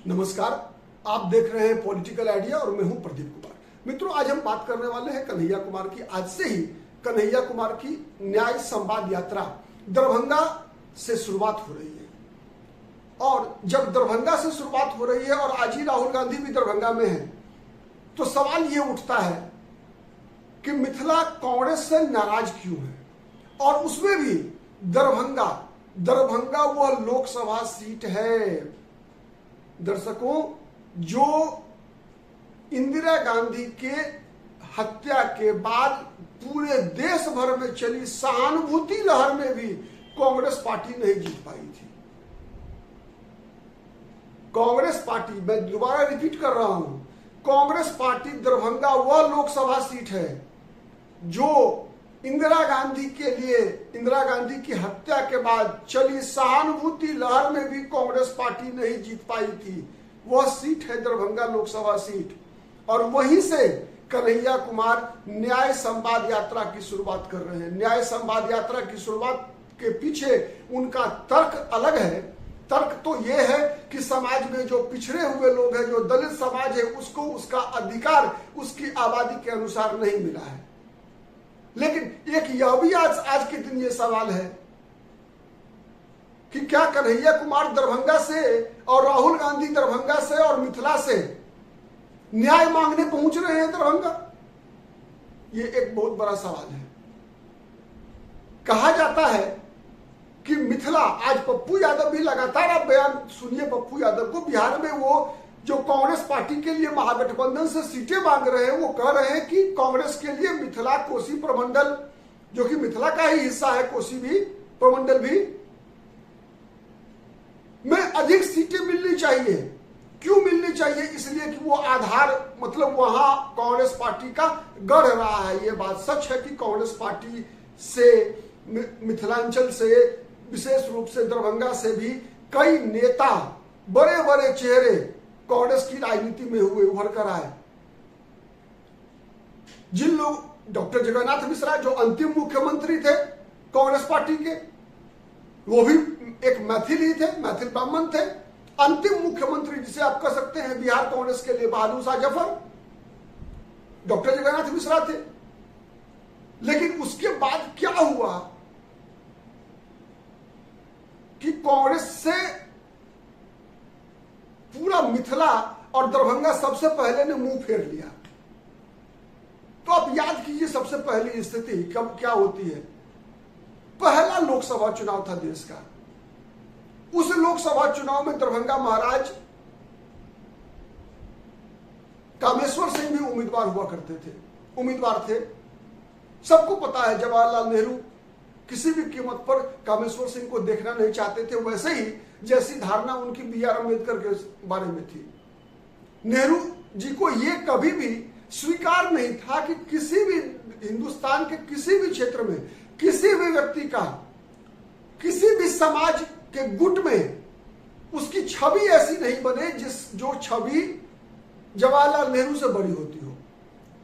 नमस्कार, आप देख रहे हैं पॉलिटिकल आइडिया और मैं हूं प्रदीप कुमार। मित्रों, आज हम बात करने वाले हैं कन्हैया कुमार की। आज से ही कन्हैया कुमार की न्याय संवाद यात्रा दरभंगा से शुरुआत हो रही है। और जब दरभंगा से शुरुआत हो रही है और आज ही राहुल गांधी भी दरभंगा में है, तो सवाल ये उठता है कि मिथिला कांग्रेस से नाराज क्यों है, और उसमें भी दरभंगा वह लोकसभा सीट है दर्शकों जो इंदिरा गांधी के हत्या के बाद पूरे देश भर में चली सहानुभूति लहर में भी कांग्रेस पार्टी नहीं जीत पाई थी। कांग्रेस पार्टी, मैं दोबारा रिपीट कर रहा हूं, कांग्रेस पार्टी दरभंगा वह लोकसभा सीट है जो इंदिरा गांधी की हत्या के बाद चली सहानुभूति लहर में भी कांग्रेस पार्टी नहीं जीत पाई थी। वह सीट है दरभंगा लोकसभा सीट, और वहीं से कन्हैया कुमार न्याय संवाद यात्रा की शुरुआत कर रहे हैं। न्याय संवाद यात्रा की शुरुआत के पीछे उनका तर्क अलग है। तर्क तो यह है कि समाज में जो पिछड़े हुए लोग हैं, जो दलित समाज है, उसको उसका अधिकार उसकी आबादी के अनुसार नहीं मिला है। लेकिन एक यह भी आज के दिन ये सवाल है कि क्या कन्हैया कुमार दरभंगा से और राहुल गांधी दरभंगा से और मिथिला से न्याय मांगने पहुंच रहे हैं दरभंगा? ये एक बहुत बड़ा सवाल है। कहा जाता है कि मिथिला, आज पप्पू यादव भी लगातार, आप बयान सुनिए पप्पू यादव को, बिहार में वो जो कांग्रेस पार्टी के लिए महागठबंधन से सीटें मांग रहे हैं, वो कह रहे हैं कि कांग्रेस के लिए मिथिला कोसी प्रमंडल, जो कि मिथिला का ही हिस्सा है, कोसी भी प्रमंडल भी, में अधिक सीटें मिलनी चाहिए। क्यों मिलनी चाहिए? इसलिए कि वो आधार, मतलब वहां कांग्रेस पार्टी का गढ़ रहा है। ये बात सच है कि कांग्रेस पार्टी से मिथिलांचल से, विशेष रूप से दरभंगा से भी कई नेता, बड़े बड़े चेहरे कांग्रेस की राजनीति में हुए, उभर कर आए। जिन लोग, डॉक्टर जगन्नाथ मिश्रा जो अंतिम मुख्यमंत्री थे कांग्रेस पार्टी के, वो भी एक मैथिल ही थे, मैथिल ब्राह्मण थे। अंतिम मुख्यमंत्री जिसे आप कह सकते हैं बिहार कांग्रेस के लिए बहादुर शाह जफर, डॉक्टर जगन्नाथ मिश्रा थे। लेकिन उसके बाद क्या हुआ कि कांग्रेस से पूरा मिथिला और दरभंगा सबसे पहले ने मुंह फेर लिया। तो आप याद कीजिए सबसे पहली स्थिति कब क्या होती है। पहला लोकसभा चुनाव था देश का। उस लोकसभा चुनाव में दरभंगा महाराज कामेश्वर सिंह भी उम्मीदवार हुआ करते थे, उम्मीदवार थे। सबको पता है जवाहरलाल नेहरू किसी भी कीमत पर कामेश्वर सिंह को देखना नहीं चाहते थे, वैसे ही जैसी धारणा उनकी बी.आर. अम्बेडकर के बारे में थी। नेहरू जी को यह कभी भी स्वीकार नहीं था कि किसी भी हिंदुस्तान के किसी भी क्षेत्र में किसी भी व्यक्ति का, किसी भी समाज के गुट में उसकी छवि ऐसी नहीं बने जो छवि जवाहरलाल नेहरू से बड़ी होती हो।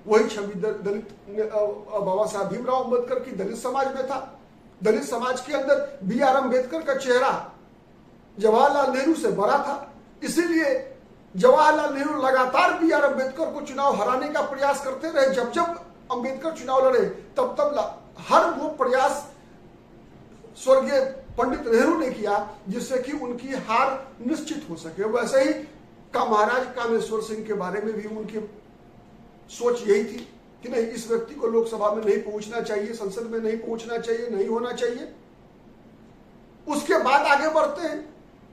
वही छवि दलित बाबा साहब भीमराव अम्बेडकर की दलित समाज में था। दलित समाज के अंदर बी.आर. अम्बेडकर का चेहरा जवाहरलाल नेहरू से बड़ा था। इसीलिए जवाहरलाल नेहरू लगातार बी.आर. अम्बेडकर को चुनाव हराने का प्रयास करते रहे। जब जब अम्बेडकर चुनाव लड़े तब हर वो प्रयास स्वर्गीय पंडित नेहरू ने किया जिससे कि उनकी हार निश्चित हो सके। वैसे ही महाराज कामेश्वर सिंह के बारे में भी उनकी सोच यही थी कि नहीं, इस व्यक्ति को लोकसभा में नहीं पहुंचना चाहिए, संसद में नहीं पहुंचना चाहिए, नहीं होना चाहिए। उसके बाद आगे बढ़ते हैं।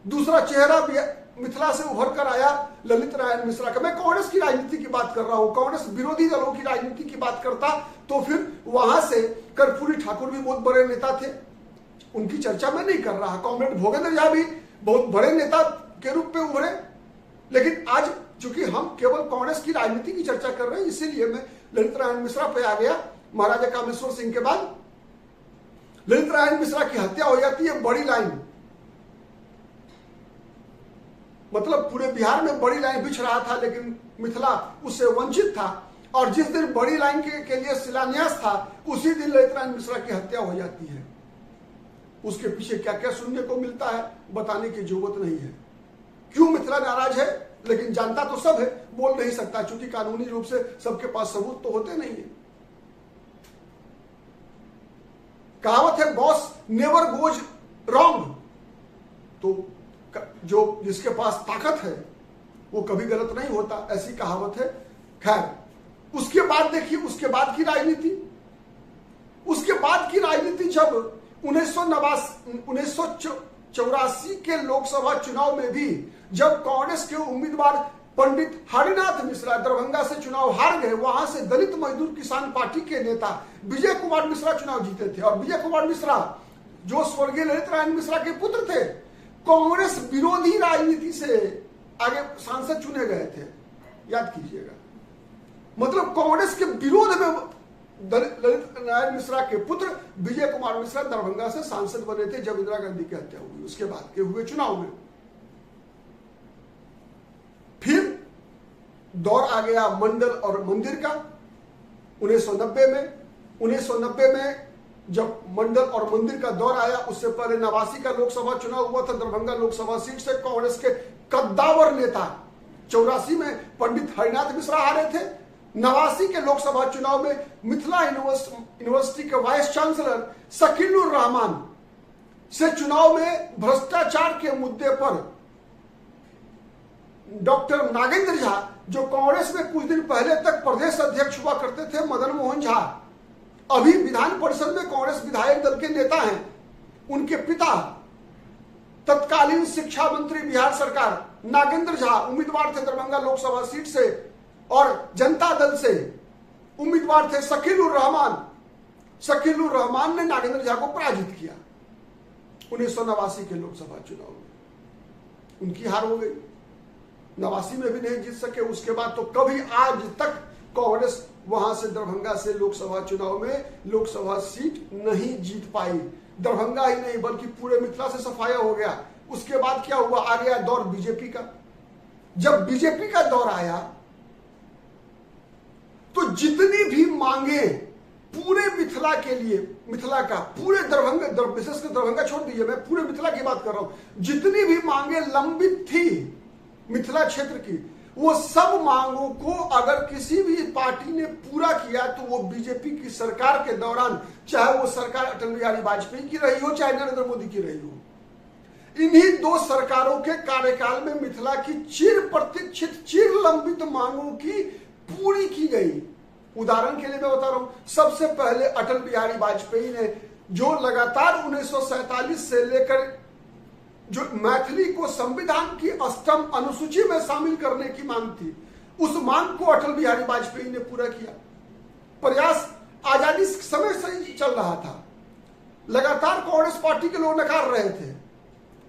दूसरा चेहरा भी मिथिला से उभर कर आया ललित नारायण मिश्रा का। मैं कांग्रेस की राजनीति की बात कर रहा हूं, कांग्रेस विरोधी दलों की राजनीति की बात करता तो फिर वहां से कर्पूरी ठाकुर भी बहुत बड़े नेता थे, उनकी चर्चा मैं नहीं कर रहा। कॉमरेड भोगेंद्र झा भी बहुत बड़े नेता के रूप में उभरे। लेकिन आज चूंकि हम केवल कांग्रेस की राजनीति की चर्चा कर रहे हैं, इसीलिए मैं ललित नारायण मिश्रा पे आ गया। महाराजा कामेश्वर सिंह के बाद ललित नारायण मिश्रा की हत्या हो जाती है। बड़ी लाइन, मतलब पूरे बिहार में बड़ी लाइन बिछ रहा था, लेकिन मिथिला उससे वंचित था। और जिस दिन बड़ी लाइन के लिए शिलान्यास था, उसी दिन ललित नारायण मिश्रा की हत्या हो जाती है। उसके पीछे क्या क्या सुनने को मिलता है बताने की जरूरत नहीं है। क्यों मिथिला नाराज है, लेकिन जानता तो सब है, बोल नहीं सकता, क्योंकि कानूनी रूप से सबके पास सबूत तो होते नहीं है। कहावत है बॉस नेवर गोज रॉन्ग, तो जो जिसके पास ताकत है वो कभी गलत नहीं होता, ऐसी कहावत है। खैर उसके बाद देखिए, उसके बाद की राजनीति, उसके बाद की राजनीति जब 1984 के लोकसभा चुनाव में भी जब कांग्रेस के उम्मीदवार पंडित हरिनाथ मिश्रा दरभंगा से चुनाव हार गए, वहां से दलित मजदूर किसान पार्टी के नेता विजय कुमार मिश्रा चुनाव जीते थे। और विजय कुमार मिश्रा जो स्वर्गीय ललित नारायण मिश्रा के पुत्र थे, कांग्रेस विरोधी राजनीति से आगे सांसद चुने गए थे, याद कीजिएगा। मतलब कांग्रेस के विरोध में ललित नारायण मिश्रा के पुत्र विजय कुमार मिश्रा दरभंगा से सांसद बने थे जब इंदिरा गांधी की हत्या हुई, उसके बाद के हुए चुनाव में। फिर दौर आ गया मंडल और मंदिर का 1990 में जब मंडल और मंदिर का दौर आया, उससे पहले 89 का लोकसभा चुनाव हुआ था दरभंगा लोकसभा सीट से। कांग्रेस के कद्दावर नेता 84 में पंडित हरिनाथ मिश्रा हारे थे। 89 के लोकसभा चुनाव में मिथिला यूनिवर्सिटी के वाइस चांसलर शकीलुर रहमान से चुनाव में भ्रष्टाचार के मुद्दे पर डॉक्टर नागेंद्र झा, जो कांग्रेस में कुछ दिन पहले तक प्रदेश अध्यक्ष हुआ करते थे, मदन मोहन झा अभी विधान परिषद में कांग्रेस विधायक दल के नेता हैं, उनके पिता तत्कालीन शिक्षा मंत्री बिहार सरकार नागेंद्र झा उम्मीदवार थे दरभंगा लोकसभा सीट से, और जनता दल से उम्मीदवार थे शकीलुर रहमान। शकीलुर रहमान ने नागेंद्र झा को पराजित किया 1989 के लोकसभा चुनाव में। उनकी हार हो गई, 89 में भी नहीं जीत सके। उसके बाद तो कभी आज तक कांग्रेस वहां से दरभंगा से लोकसभा चुनाव में लोकसभा सीट नहीं जीत पाई। दरभंगा ही नहीं बल्कि पूरे मिथिला से सफाया हो गया। उसके बाद क्या हुआ, आ गया दौर बीजेपी का। जब बीजेपी का दौर आया तो जितनी भी मांगे पूरे मिथिला के लिए, मिथिला का पूरे दरभंगा, विशेषकर दरभंगा छोड़ दीजिए, मैं पूरे मिथिला की बात कर रहा हूं, जितनी भी मांगे लंबित थी मिथिला क्षेत्र की, वो सब मांगों को अगर किसी भी पार्टी ने पूरा किया तो वो बीजेपी की सरकार के दौरान, चाहे वो सरकार अटल बिहारी वाजपेयी की रही हो चाहे नरेंद्र मोदी की रही हो, इन्हीं दो सरकारों के कार्यकाल में मिथिला की चिर प्रतीक्षित चिर लंबित मांगों की पूरी की गई। उदाहरण के लिए मैं बता रहा हूं, सबसे पहले अटल बिहारी वाजपेयी ने जो लगातार 1947 से लेकर जो मैथिली को संविधान की अष्टम अनुसूची में शामिल करने की मांग थी, उस मांग को अटल बिहारी वाजपेयी ने पूरा किया। प्रयास आजादी समय से ही चल रहा था, लगातार कांग्रेस पार्टी के लोग नकार रहे थे,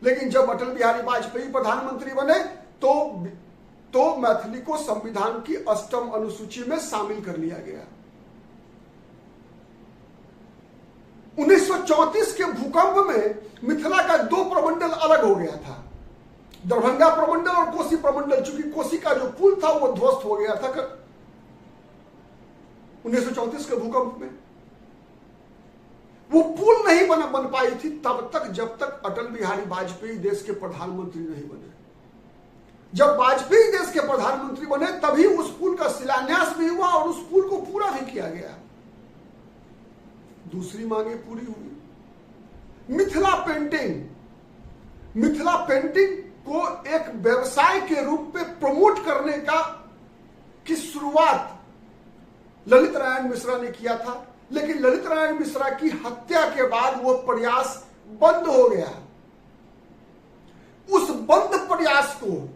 लेकिन जब अटल बिहारी वाजपेयी प्रधानमंत्री बने तो मैथिली को संविधान की अष्टम अनुसूची में शामिल कर लिया गया। 1934 के भूकंप में मिथिला का दो प्रमंडल अलग हो गया था, दरभंगा प्रमंडल और कोसी प्रमंडल, चूंकि कोसी का जो पुल था वो ध्वस्त हो गया था 1934 के भूकंप में। वो पुल नहीं बन पाई थी तब तक जब तक अटल बिहारी वाजपेयी देश के प्रधानमंत्री नहीं बने। जब वाजपेयी देश के प्रधानमंत्री बने तभी उस पुल का शिलान्यास भी हुआ और उस पुल को पूरा भी किया गया। दूसरी मांगे पूरी हुई। मिथिला पेंटिंग को एक व्यवसाय के रूप में प्रमोट करने की शुरुआत ललित नारायण मिश्रा ने किया था, लेकिन ललित नारायण मिश्रा की हत्या के बाद वो प्रयास बंद हो गया। उस बंद प्रयास को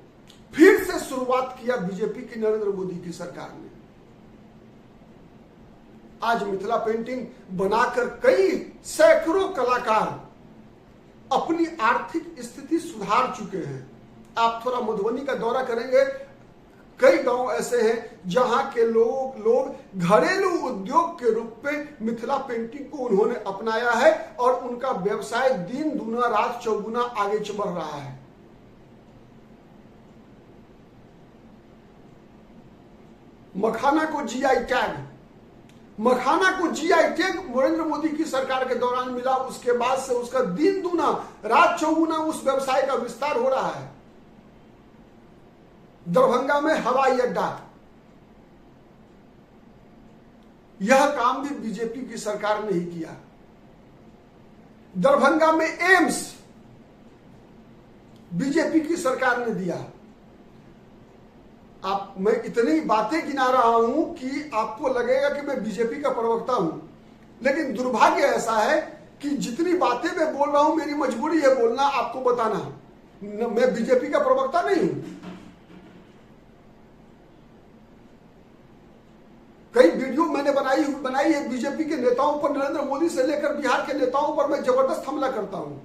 फिर से शुरुआत किया बीजेपी की नरेंद्र मोदी की सरकार ने। आज मिथिला पेंटिंग बनाकर कई सैकड़ों कलाकार अपनी आर्थिक स्थिति सुधार चुके हैं। आप थोड़ा मधुबनी का दौरा करेंगे, कई गांव ऐसे हैं जहां के लोग घरेलू उद्योग के रूप में मिथिला पेंटिंग को उन्होंने अपनाया है और उनका व्यवसाय दिन दूना रात चौगुना आगे बढ़ रहा है। मखाना को जीआई टैग नरेंद्र मोदी की सरकार के दौरान मिला। उसके बाद से उसका दिन दूना रात चौगुना उस व्यवसाय का विस्तार हो रहा है। दरभंगा में हवाई अड्डा, यह काम भी बीजेपी की सरकार ने ही किया। दरभंगा में एम्स बीजेपी की सरकार ने दिया। मैं इतनी बातें गिना रहा हूं कि आपको लगेगा कि मैं बीजेपी का प्रवक्ता हूं, लेकिन दुर्भाग्य ऐसा है कि जितनी बातें मैं बोल रहा हूं मेरी मजबूरी है बोलना, आपको बताना। मैं बीजेपी का प्रवक्ता नहीं हूं। कई वीडियो मैंने बनाई है बीजेपी के नेताओं पर, नरेंद्र मोदी से लेकर बिहार के नेताओं पर मैं जबरदस्त हमला करता हूं।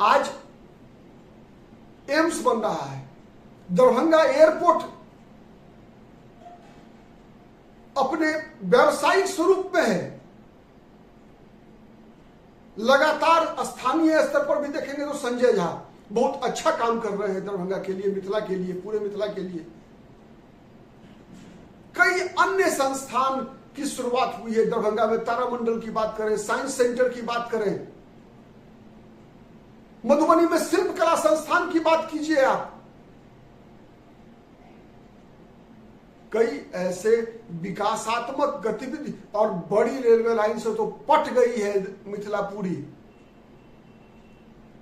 आज एम्स बन रहा है, दरभंगा एयरपोर्ट अपने व्यावसायिक स्वरूप में है। लगातार स्थानीय स्तर पर भी देखेंगे तो संजय झा बहुत अच्छा काम कर रहे हैं दरभंगा के लिए, मिथिला के लिए, पूरे मिथिला के लिए। कई अन्य संस्थान की शुरुआत हुई है दरभंगा में, तारामंडल की बात करें, साइंस सेंटर की बात करें, मधुबनी में शिल्प कला संस्थान की बात कीजिए आप। कई ऐसे विकासात्मक गतिविधि, और बड़ी रेलवे लाइन से तो पट गई है मिथिला पूरी।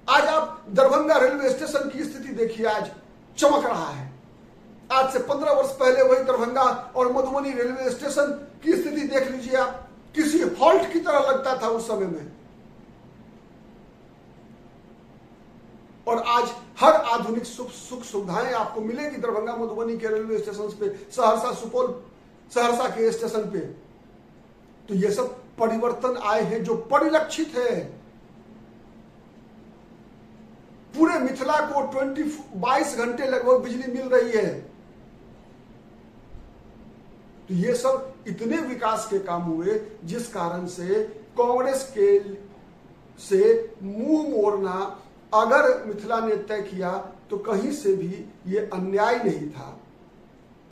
आज आप दरभंगा रेलवे स्टेशन की स्थिति देखिए, आज चमक रहा है। आज से 15 वर्ष पहले वही दरभंगा और मधुबनी रेलवे स्टेशन की स्थिति देख लीजिए आप, किसी हॉल्ट की तरह लगता था उस समय में। और आज हर आधुनिक सुख सुविधाएं आपको मिलेगी दरभंगा मधुबनी के रेलवे स्टेशन पे, सहरसा सुपौल सहरसा के स्टेशन पे। तो ये सब परिवर्तन आए हैं जो परिलक्षित है। पूरे मिथिला को 22 घंटे लगभग बिजली मिल रही है। तो ये सब इतने विकास के काम हुए जिस कारण से कांग्रेस के से मुंह मोड़ना अगर मिथिला ने तय किया तो कहीं से भी ये अन्याय नहीं था।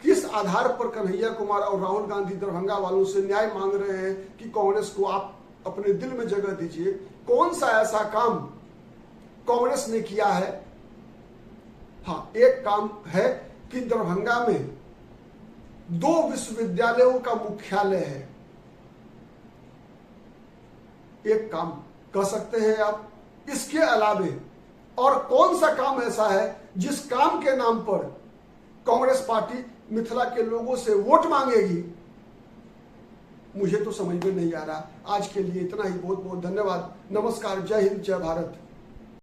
किस आधार पर कन्हैया कुमार और राहुल गांधी दरभंगा वालों से न्याय मांग रहे हैं कि कांग्रेस को आप अपने दिल में जगह दीजिए? कौन सा ऐसा काम कांग्रेस ने किया है? हाँ, एक काम है कि दरभंगा में 2 विश्वविद्यालयों का मुख्यालय है। एक काम कर सकते हैं आप। इसके अलावे और कौन सा काम ऐसा है जिस काम के नाम पर कांग्रेस पार्टी मिथिला के लोगों से वोट मांगेगी? मुझे तो समझ में नहीं आ रहा। आज के लिए इतना ही। बहुत बहुत धन्यवाद। नमस्कार। जय हिंद, जय भारत।